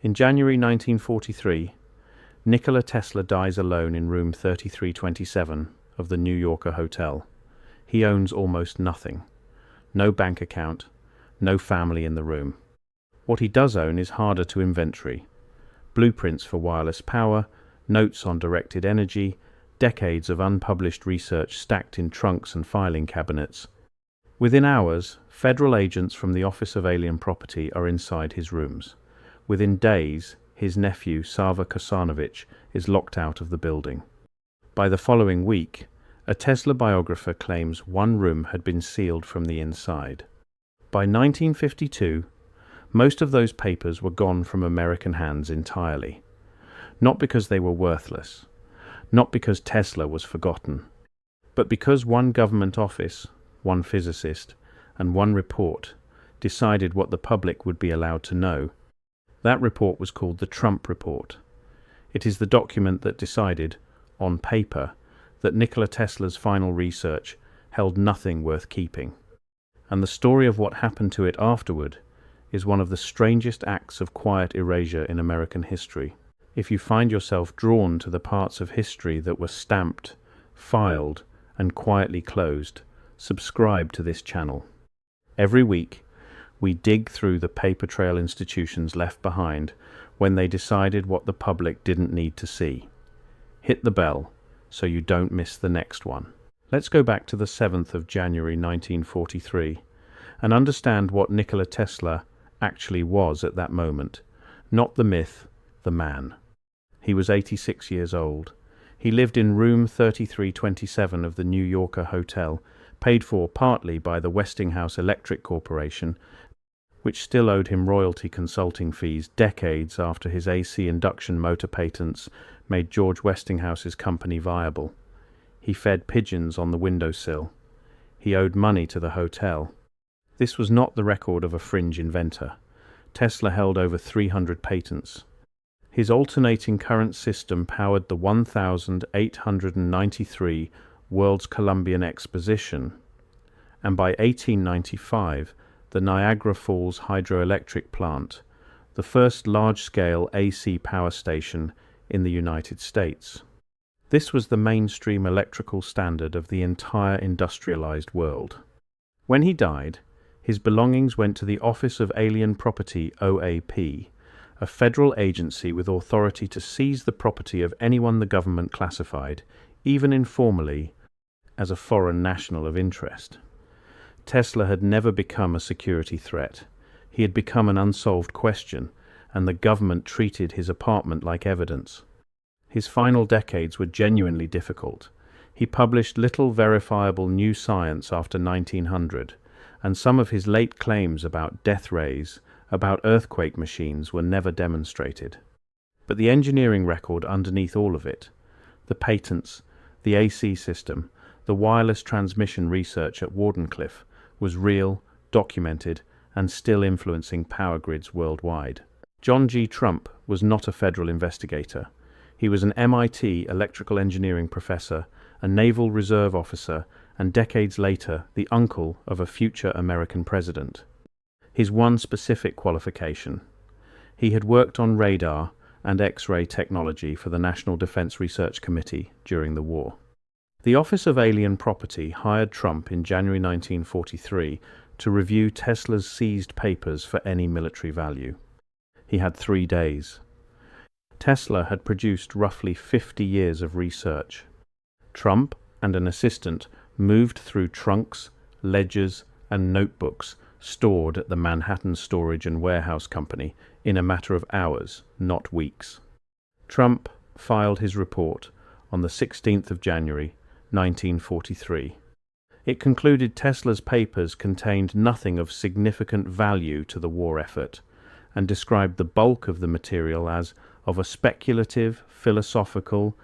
In January 1943, Nikola Tesla dies alone in room 3327 of the New Yorker hotel. He owns almost nothing. No bank account, no family in the room. What he does own is harder to inventory. Blueprints for wireless power, notes on directed energy, decades of unpublished research stacked in trunks and filing cabinets. Within hours, federal agents from the Office of Alien Property are inside his rooms. Within days, his nephew, Sava Kosanovich, is locked out of the building. By the following week, a Tesla biographer claims one room had been sealed from the inside. By 1952, most of those papers were gone from American hands entirely. Not because they were worthless, not because Tesla was forgotten, but because one government office, one physicist, and one report decided what the public would be allowed to know. That report was called the Trump Report. It is the document that decided, on paper, that Nikola Tesla's final research held nothing worth keeping. And the story of what happened to it afterward is one of the strangest acts of quiet erasure in American history. If you find yourself drawn to the parts of history that were stamped, filed, and quietly closed, subscribe to this channel. Every week, we dig through the paper trail institutions left behind when they decided what the public didn't need to see. Hit the bell so you don't miss the next one. Let's go back to the 7th of January 1943 and understand what Nikola Tesla actually was at that moment. Not the myth, the man. He was 86 years old. He lived in room 3327 of the New Yorker hotel, paid for partly by the Westinghouse Electric Corporation, which still owed him royalty consulting fees decades after his AC induction motor patents made George Westinghouse's company viable. He fed pigeons on the windowsill. He owed money to the hotel. This was not the record of a fringe inventor. Tesla held over 300 patents. His alternating current system powered the 1893 World's Columbian Exposition, and by 1895, the Niagara Falls hydroelectric plant, the first large-scale AC power station in the United States. This was the mainstream electrical standard of the entire industrialized world. When he died, his belongings went to the Office of Alien Property, OAP, a federal agency with authority to seize the property of anyone the government classified, even informally, as a foreign national of interest. Tesla had never become a security threat. He had become an unsolved question, and the government treated his apartment like evidence. His final decades were genuinely difficult. He published little verifiable new science after 1900, and some of his late claims about death rays, about earthquake machines, were never demonstrated. But the engineering record underneath all of it, the patents, the AC system, the wireless transmission research at Wardenclyffe, was real, documented, and still influencing power grids worldwide. John G. Trump was not a federal investigator. He was an MIT electrical engineering professor, a Naval Reserve officer, and decades later, the uncle of a future American president. His one specific qualification: he had worked on radar and X-ray technology for the National Defense Research Committee during the war. The Office of Alien Property hired Trump in January 1943 to review Tesla's seized papers for any military value. He had 3 days. Tesla had produced roughly 50 years of research. Trump and an assistant moved through trunks, ledgers, and notebooks stored at the Manhattan Storage and Warehouse Company in a matter of hours, not weeks. Trump filed his report on the 16th of January, 1943. It concluded Tesla's papers contained nothing of significant value to the war effort, and described the bulk of the material as of a speculative, philosophical,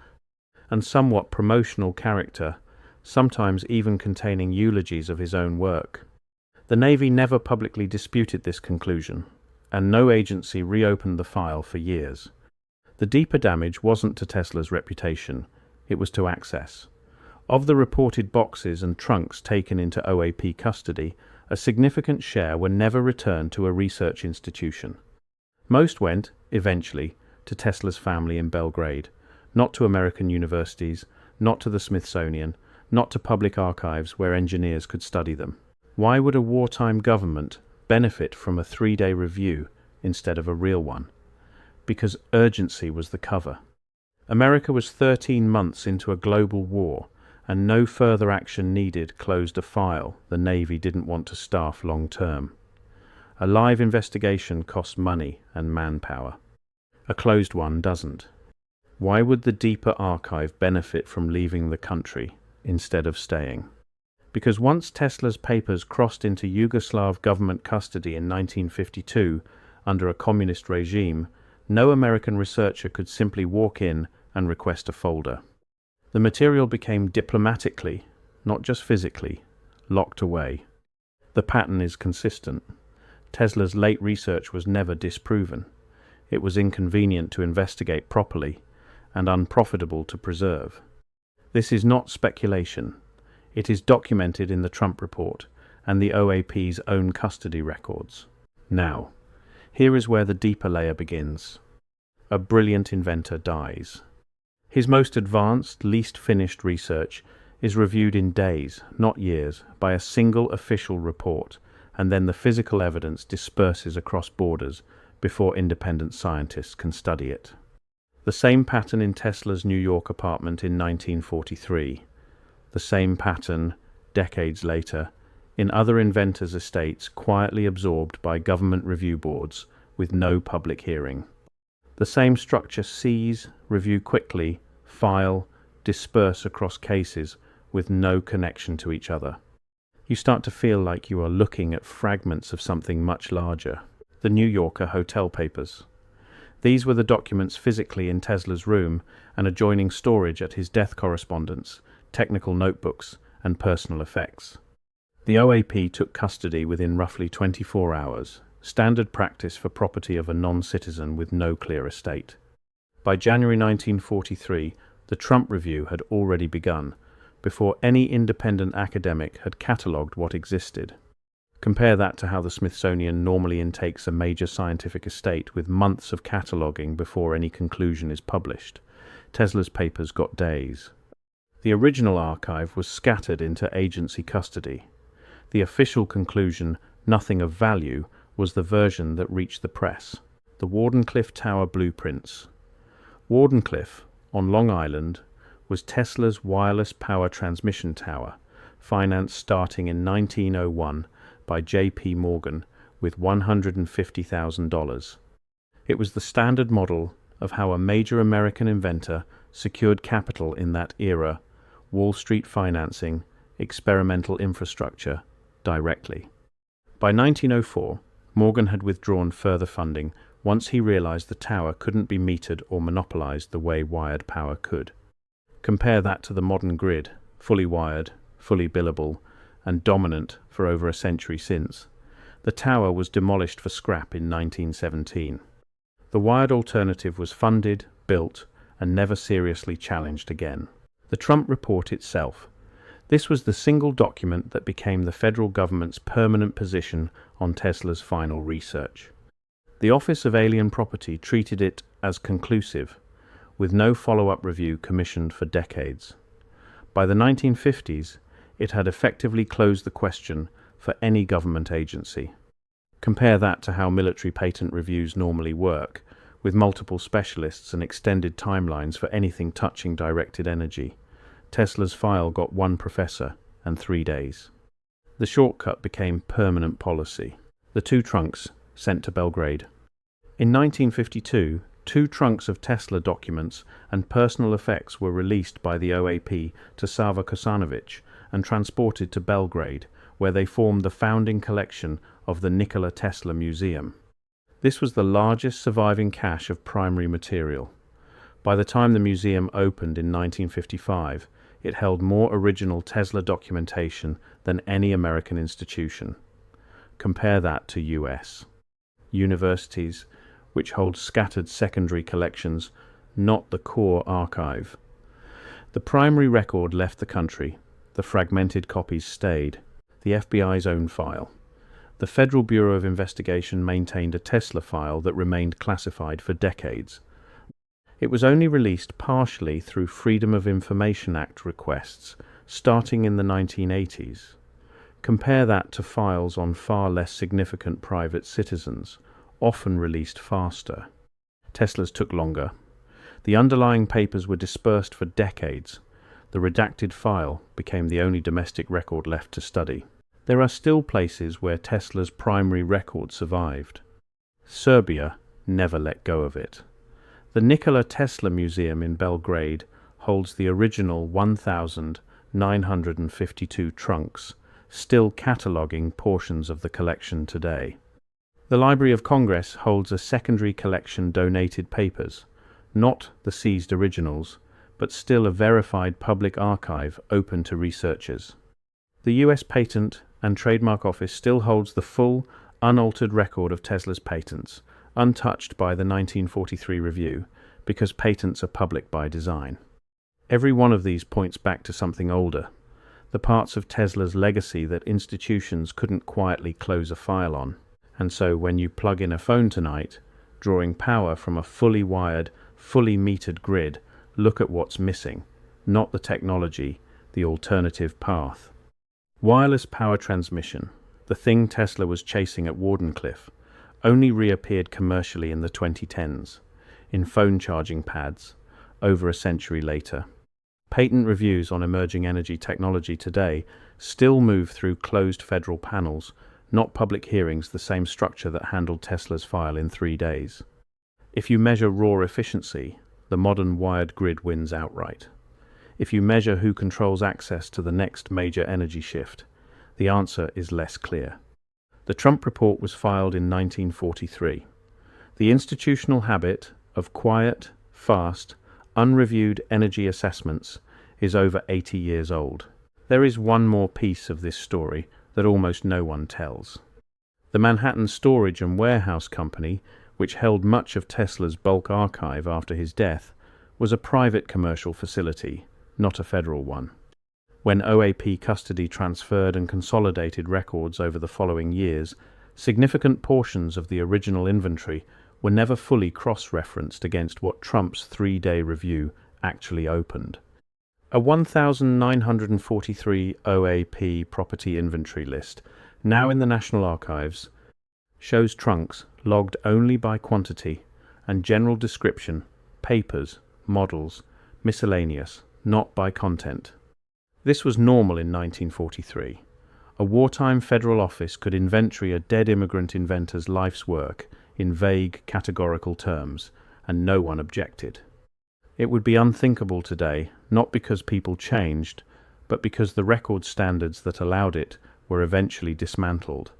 and somewhat promotional character, sometimes even containing eulogies of his own work. The Navy never publicly disputed this conclusion, and no agency reopened the file for years. The deeper damage wasn't to Tesla's reputation, it was to access. Of the reported boxes and trunks taken into OAP custody, a significant share were never returned to a research institution. Most went, eventually, to Tesla's family in Belgrade, not to American universities, not to the Smithsonian, not to public archives where engineers could study them. Why would a wartime government benefit from a 3-day review instead of a real one? Because urgency was the cover. America was 13 months into a global war, and no further action needed closed a file the Navy didn't want to staff long term. A live investigation costs money and manpower. A closed one doesn't. Why would the deeper archive benefit from leaving the country instead of staying? Because once Tesla's papers crossed into Yugoslav government custody in 1952 under a communist regime, no American researcher could simply walk in and request a folder. The material became diplomatically, not just physically, locked away. The pattern is consistent. Tesla's late research was never disproven. It was inconvenient to investigate properly and unprofitable to preserve. This is not speculation. It is documented in the Trump report and the OAP's own custody records. Now, here is where the deeper layer begins. A brilliant inventor dies. His most advanced, least finished research is reviewed in days, not years, by a single official report, and then the physical evidence disperses across borders before independent scientists can study it. The same pattern in Tesla's New York apartment in 1943. The same pattern, decades later, in other inventors' estates quietly absorbed by government review boards with no public hearing. The same structure: seize, review quickly, file, disperse across cases with no connection to each other. You start to feel like you are looking at fragments of something much larger. The New Yorker hotel papers. These were the documents physically in Tesla's room and adjoining storage at his death correspondence, technical notebooks, and personal effects. The OAP took custody within roughly 24 hours, standard practice for property of a non-citizen with no clear estate. By January 1943, the Trump Review had already begun, before any independent academic had catalogued what existed. Compare that to how the Smithsonian normally intakes a major scientific estate with months of cataloguing before any conclusion is published. Tesla's papers got days. The original archive was scattered into agency custody. The official conclusion, nothing of value, was the version that reached the press. The Wardenclyffe Tower blueprints. Wardenclyffe, on Long Island, was Tesla's wireless power transmission tower, financed starting in 1901 by J.P. Morgan with $150,000. It was the standard model of how a major American inventor secured capital in that era: Wall Street financing, experimental infrastructure, directly. By 1904, Morgan had withdrawn further funding once he realized the tower couldn't be metered or monopolized the way wired power could. Compare that to the modern grid, fully wired, fully billable, and dominant for over a century since. The tower was demolished for scrap in 1917. The wired alternative was funded, built, and never seriously challenged again. The Trump report itself. This was the single document that became the federal government's permanent position on Tesla's final research. The Office of Alien Property treated it as conclusive, with no follow-up review commissioned for decades. By the 1950s, it had effectively closed the question for any government agency. Compare that to how military patent reviews normally work, with multiple specialists and extended timelines for anything touching directed energy. Tesla's file got one professor and 3 days. The shortcut became permanent policy. The 2 trunks sent to Belgrade. In 1952, 2 trunks of Tesla documents and personal effects were released by the OAP to Sava Kosanovic and transported to Belgrade, where they formed the founding collection of the Nikola Tesla Museum. This was the largest surviving cache of primary material. By the time the museum opened in 1955, it held more original Tesla documentation than any American institution. Compare that to US. Universities, which hold scattered secondary collections, not the core archive. The primary record left the country. The fragmented copies stayed, the FBI's own file. The Federal Bureau of Investigation maintained a Tesla file that remained classified for decades. It was only released partially through Freedom of Information Act requests, starting in the 1980s. Compare that to files on far less significant private citizens, often released faster. Tesla's took longer. The underlying papers were dispersed for decades. The redacted file became the only domestic record left to study. There are still places where Tesla's primary record survived. Serbia never let go of it. The Nikola Tesla Museum in Belgrade holds the original 1,952 trunks, still cataloguing portions of the collection today. The Library of Congress holds a secondary collection donated papers, not the seized originals, but still a verified public archive open to researchers. The US Patent and Trademark Office still holds the full, unaltered record of Tesla's patents, untouched by the 1943 review, because patents are public by design. Every one of these points back to something older, the parts of Tesla's legacy that institutions couldn't quietly close a file on. And so when you plug in a phone tonight, drawing power from a fully wired, fully metered grid, look at what's missing, not the technology, the alternative path. Wireless power transmission, the thing Tesla was chasing at Wardenclyffe, only reappeared commercially in the 2010s, in phone charging pads, over a century later. Patent reviews on emerging energy technology today still move through closed federal panels, not public hearings, the same structure that handled Tesla's file in 3 days. If you measure raw efficiency, the modern wired grid wins outright. If you measure who controls access to the next major energy shift, the answer is less clear. The Trump report was filed in 1943. The institutional habit of quiet, fast, unreviewed energy assessments is over 80 years old. There is one more piece of this story that almost no one tells. The Manhattan Storage and Warehouse Company, which held much of Tesla's bulk archive after his death, was a private commercial facility, not a federal one. When OAP custody transferred and consolidated records over the following years, significant portions of the original inventory were never fully cross-referenced against what Trump's 3-day review actually opened. A 1,943 OAP property inventory list, now in the National Archives, shows trunks logged only by quantity and general description, papers, models, miscellaneous, not by content. This was normal in 1943. A wartime federal office could inventory a dead immigrant inventor's life's work in vague, categorical terms, and no one objected. It would be unthinkable today, not because people changed, but because the record standards that allowed it were eventually dismantled.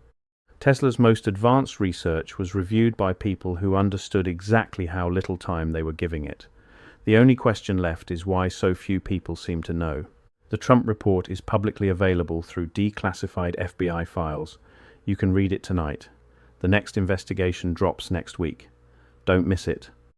Tesla's most advanced research was reviewed by people who understood exactly how little time they were giving it. The only question left is why so few people seem to know. The Trump report is publicly available through declassified FBI files. You can read it tonight. The next investigation drops next week. Don't miss it.